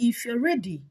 if you're ready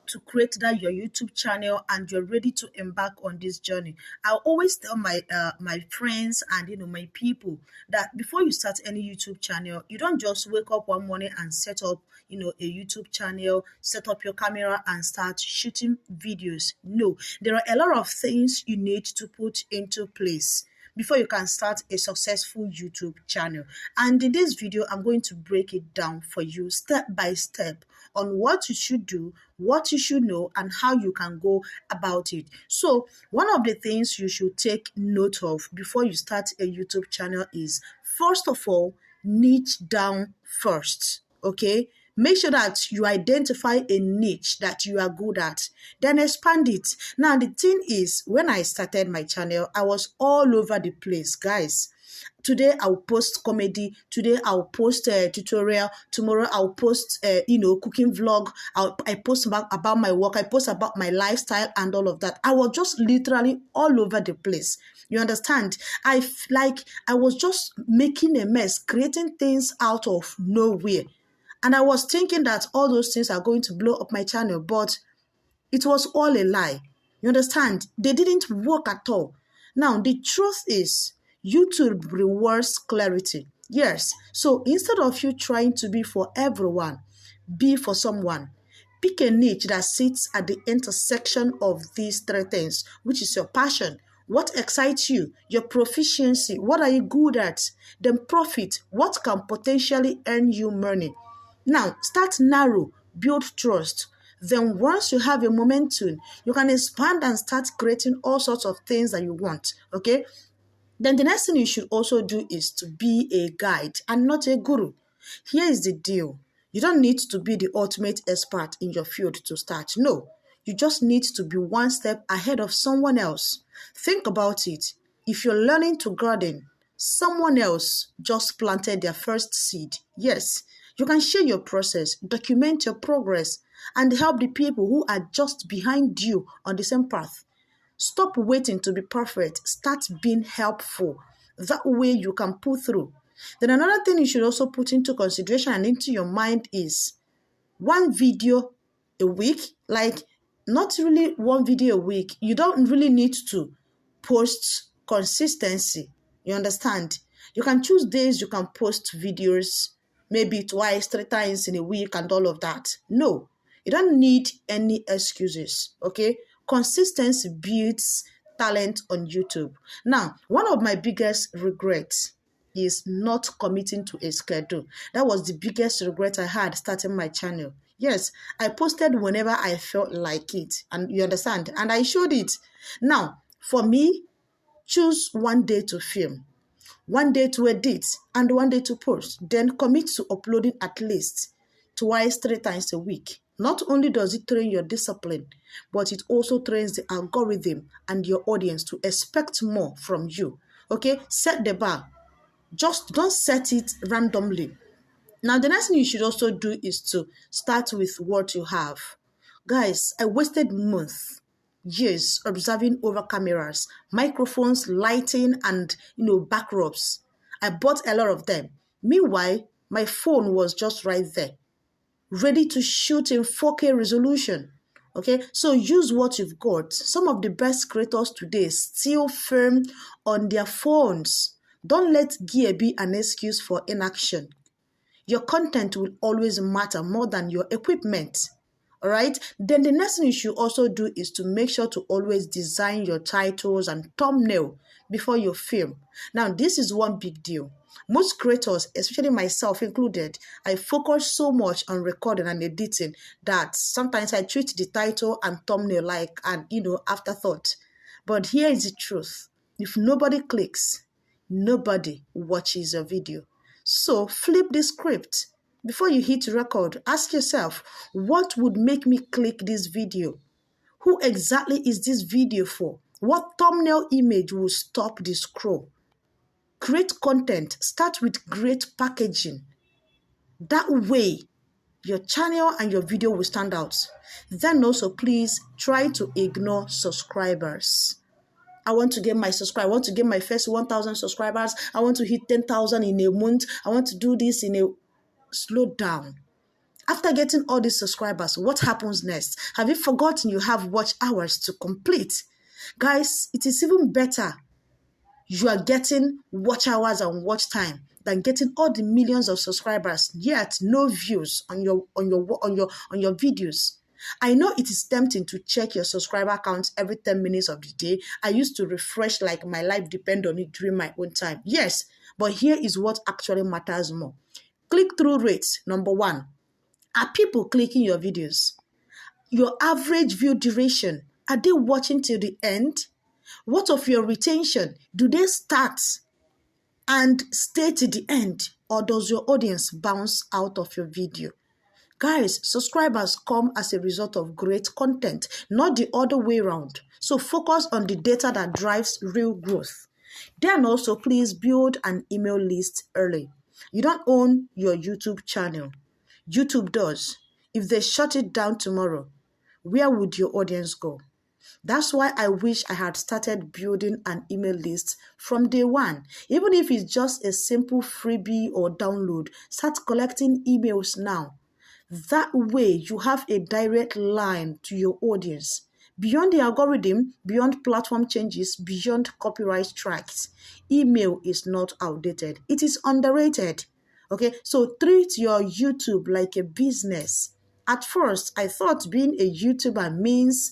to create that your YouTube channel and you're ready to embark on this journey, I always tell my my friends and my people that before you start any YouTube channel, you don't just wake up one morning and set up a YouTube channel, set up your camera and start shooting videos. No, there are a lot of things you need to put into place before you can start a successful YouTube channel. And in this video, I'm going to break it down for you step by step on what you should do, what you should know, and how you can go about it. So one of the things you should take note of before you start a YouTube channel is, first of all, niche down first, okay? Make sure that you identify a niche that you are good at, then expand it. Now, the thing is, when I started my channel, I was all over the place, guys. Today, I'll post comedy. Today, I'll post a tutorial. Tomorrow, I'll post, cooking vlog. I post about my work. I post about my lifestyle and all of that. I was just literally all over the place. You understand? I was just making a mess, creating things out of nowhere. And I was thinking that all those things are going to blow up my channel, but it was all a lie. You understand? They didn't work at all. Now, the truth is, YouTube rewards clarity. Yes. So instead of you trying to be for everyone, be for someone. Pick a niche that sits at the intersection of these three things, which is your passion, what excites you, your proficiency, what are you good at, then profit, what can potentially earn you money. Now, start narrow, build trust. Then once you have a momentum, you can expand and start creating all sorts of things that you want, okay? Then the next thing you should also do is to be a guide and not a guru. Here is the deal. You don't need to be the ultimate expert in your field to start. No, you just need to be one step ahead of someone else. Think about it. If you're learning to garden, someone else just planted their first seed. Yes, you can share your process, document your progress, and help the people who are just behind you on the same path. Stop waiting to be perfect. Start being helpful. That way you can pull through. Then another thing you should also put into consideration and into your mind is one video a week. Like, not really one video a week. You don't really need to post consistency. You understand? You can choose days you can post videos, maybe twice, 3 times in a week and all of that. No, you don't need any excuses, okay? Consistency builds talent on YouTube. Now, one of my biggest regrets is not committing to a schedule. That was the biggest regret I had starting my channel. Yes, I posted whenever I felt like it, and you understand, and I showed it. Now, for me, choose one day to film, one day to edit, and one day to post. Then commit to uploading at least twice, 3 times a week. Not only does it train your discipline, but it also trains the algorithm and your audience to expect more from you. Okay, set the bar. Just don't set it randomly. Now, the next thing you should also do is to start with what you have. Guys, I wasted months, years observing over cameras, microphones, lighting, and backdrops. I bought a lot of them. Meanwhile, my phone was just right there, ready to shoot in 4K resolution. Okay, so use what you've got. Some of the best creators today still film on their phones. Don't let gear be an excuse for inaction. Your content will always matter more than your equipment. All right. Then the next thing you should also do is to make sure to always design your titles and thumbnail before you film. Now, this is one big deal. Most creators, especially myself included, I focus so much on recording and editing that sometimes I treat the title and thumbnail like an afterthought. But here is the truth. If nobody clicks, nobody watches a video. So flip the script. Before you hit record, ask yourself, what would make me click this video? Who exactly is this video for? What thumbnail image will stop the scroll? Create content. Start with great packaging. That way, your channel and your video will stand out. Then also, please try to ignore subscribers. I want to get my subscribers. I want to get my first 1,000 subscribers. I want to hit 10,000 in a month. I want to do this in a... Slow down. After getting all these subscribers, what happens next? Have you forgotten you have watch hours to complete? Guys, it is even better you are getting watch hours and watch time than getting all the millions of subscribers yet no views on your videos. I know it is tempting to check your subscriber count every 10 minutes of the day. I used to refresh like my life depend on it during my own time. Yes, but here is what actually matters more. Click-through rates, number one. Are people clicking your videos? Your average view duration, are they watching till the end? What of your retention? Do they start and stay to the end, or does your audience bounce out of your video? Guys, subscribers come as a result of great content, not the other way around. So focus on the data that drives real growth. Then also, please build an email list early. You don't own your YouTube channel. YouTube does. If they shut it down tomorrow, where would your audience go? That's why I wish I had started building an email list from day one. Even if it's just a simple freebie or download, start collecting emails now. That way, you have a direct line to your audience. Beyond the algorithm, beyond platform changes, beyond copyright strikes, email is not outdated. It is underrated. Okay, so treat your YouTube like a business. At first, I thought being a YouTuber means,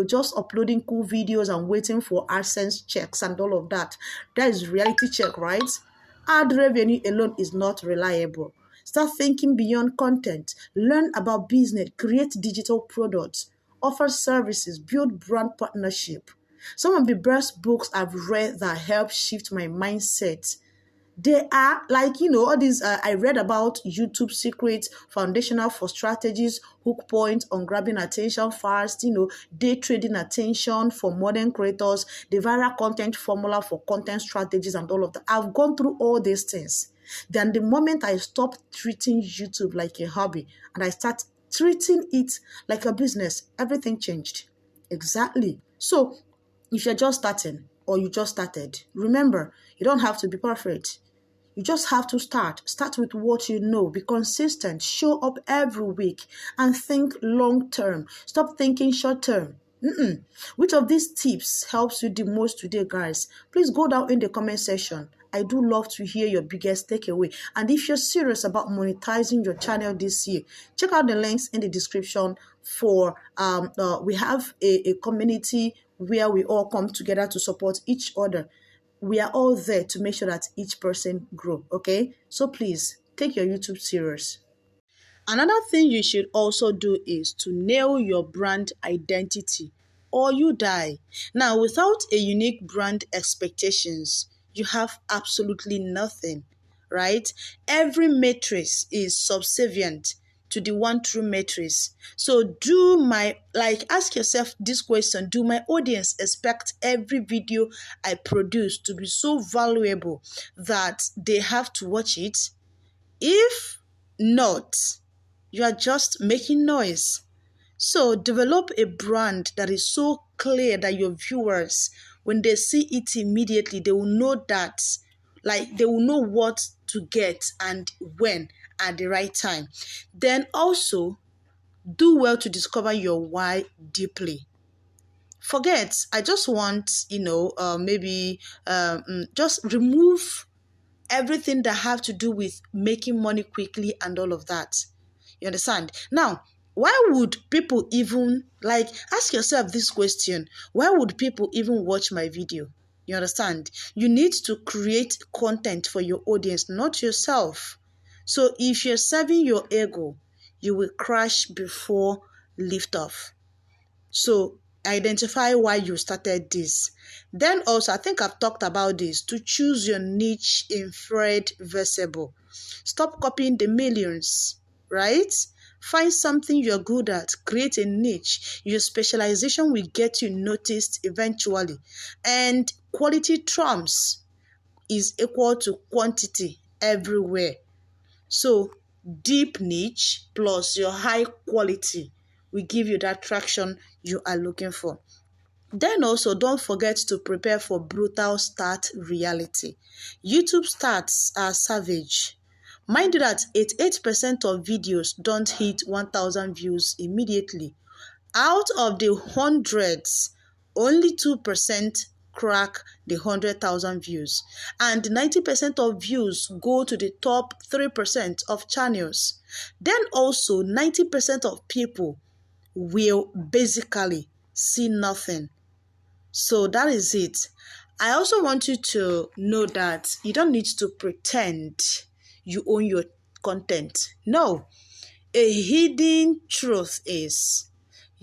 just uploading cool videos and waiting for AdSense checks and all of that. That is reality check, right? Ad revenue alone is not reliable. Start thinking beyond content. Learn about business. Create digital products. Offer services. Build brand partnership. Some of the best books I've read that help shift my mindset, they are like, all these, I read about YouTube secrets, foundational for strategies, hook point on grabbing attention fast, day trading attention for modern creators, the viral content formula for content strategies and all of that. I've gone through all these things. Then the moment I stopped treating YouTube like a hobby and I start treating it like a business, everything changed. Exactly. So if you're just starting or you just started, remember, you don't have to be perfect. You just have to start. Start with what you know. Be consistent. Show up every week and think long term. Stop thinking short term. Which of these tips helps you the most today, guys? Please go down in the comment section. I do love to hear your biggest takeaway. And if you're serious about monetizing your channel this year, check out the links in the description for we have a community where we all come together to support each other. We are all there to make sure that each person grow, okay? So please, take your YouTube serious. Another thing you should also do is to nail your brand identity or you die. Now, without a unique brand expectations, you have absolutely nothing, right? Every matrix is subservient to the one true matrix. So ask yourself this question: do my audience expect every video I produce to be so valuable that they have to watch it? If not, you are just making noise. So develop a brand that is so clear that your viewers, when they see it immediately, they will know that, they will know what to get and when at the right time. Then also, do well to discover your why deeply. Forget, I just want, just remove everything that have to do with making money quickly and all of that. You understand? Now, why would people even, ask yourself this question: why would people even watch my video? You understand? You need to create content for your audience, not yourself. So if you're serving your ego, you will crash before liftoff. So identify why you started this. Then also, I think I've talked about this, to choose your niche in Fred Versable. Stop copying the millions, right? Find something you're good at. Create a niche. Your specialization will get you noticed eventually. And quality trumps is equal to quantity everywhere. So deep niche plus your high quality will give you that traction you are looking for. Then also, don't forget to prepare for brutal start reality. YouTube starts are savage. Mind you that 88% of videos don't hit 1,000 views immediately. Out of the hundreds, only 2% crack the 100,000 views, and 90% of views go to the top 3% of channels. Then also 90% of people will basically see nothing. So that is it. I also want you to know that you don't need to pretend you own your content. No, a hidden truth is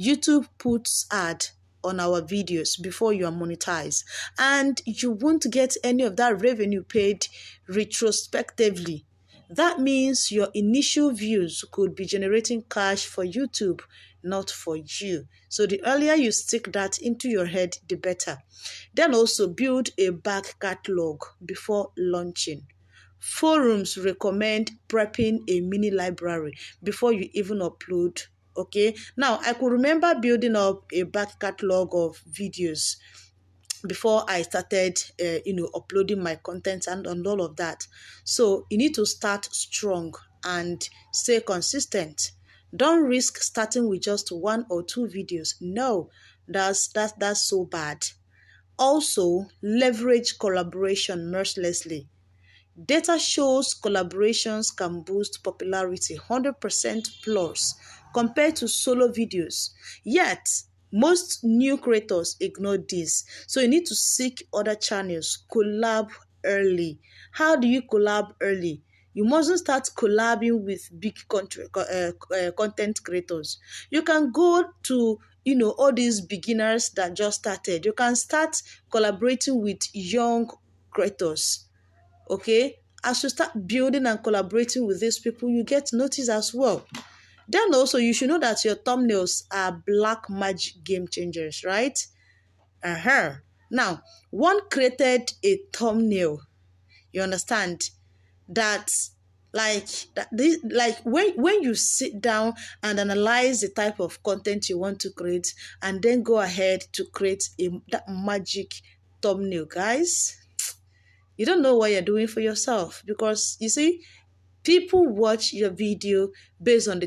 YouTube puts ad on our videos before you are monetized, and you won't get any of that revenue paid retrospectively. That means your initial views could be generating cash for YouTube, not for you. So the earlier you stick that into your head, the better. Then also build a back catalog before launching. Forums recommend prepping a mini library before you even upload. Okay, now I could remember building up a back catalog of videos before I started, uploading my content and all of that. So you need to start strong and stay consistent. Don't risk starting with just 1 or 2 videos. No, that's so bad. Also, leverage collaboration mercilessly. Data shows collaborations can boost popularity 100% plus compared to solo videos. Yet, most new creators ignore this. So you need to seek other channels, collab early. How do you collab early? You mustn't start collabing with big content creators. You can go to all these beginners that just started. You can start collaborating with young creators. Okay, as you start building and collaborating with these people, you get noticed as well. Then also, you should know that your thumbnails are black magic game changers, right? Now, one created a thumbnail. You understand that, like when you sit down and analyze the type of content you want to create, and then go ahead to create that magic thumbnail, guys. You don't know what you're doing for yourself, because you see, people watch your video based on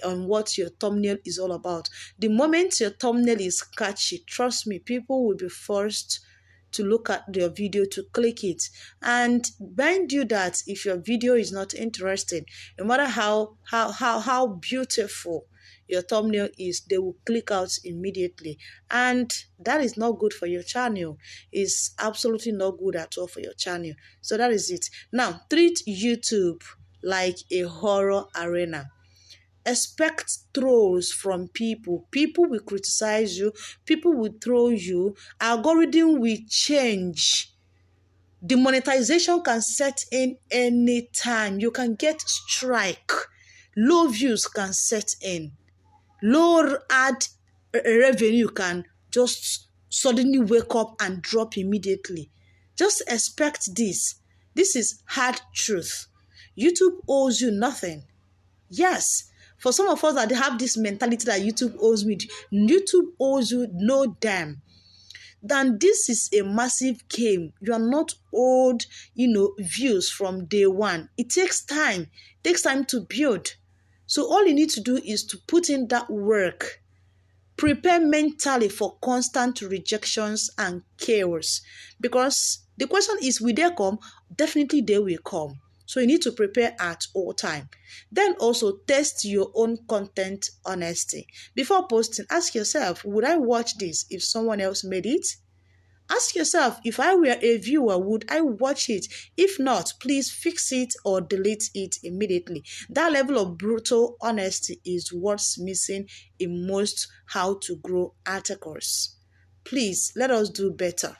on what your thumbnail is all about. The moment your thumbnail is catchy, trust me, people will be forced to look at your video, to click it. And mind you that if your video is not interesting, no matter how beautiful your thumbnail is, they will click out immediately, and that is not good for your channel. It's absolutely not good at all for your channel. So that is it. Now, treat YouTube like a horror arena. Expect trolls from people. People will criticize you. People will troll you. Algorithm will change. The monetization can set in anytime. You can get strike. Low views can set in. Low ad revenue can just suddenly wake up and drop immediately. Just expect this. This is hard truth. YouTube owes you nothing. Yes, for some of us that have this mentality that YouTube owes me, YouTube owes you no damn. Then this is a massive game. You are not owed, views from day one. It takes time. It takes time to build. So all you need to do is to put in that work. Prepare mentally for constant rejections and chaos. Because the question is, will they come? Definitely they will come. So you need to prepare at all time. Then also test your own content honesty. Before posting, ask yourself, would I watch this if someone else made it? Ask yourself, if I were a viewer, would I watch it? If not, please fix it or delete it immediately. That level of brutal honesty is what's missing in most how to grow articles. Please, let us do better.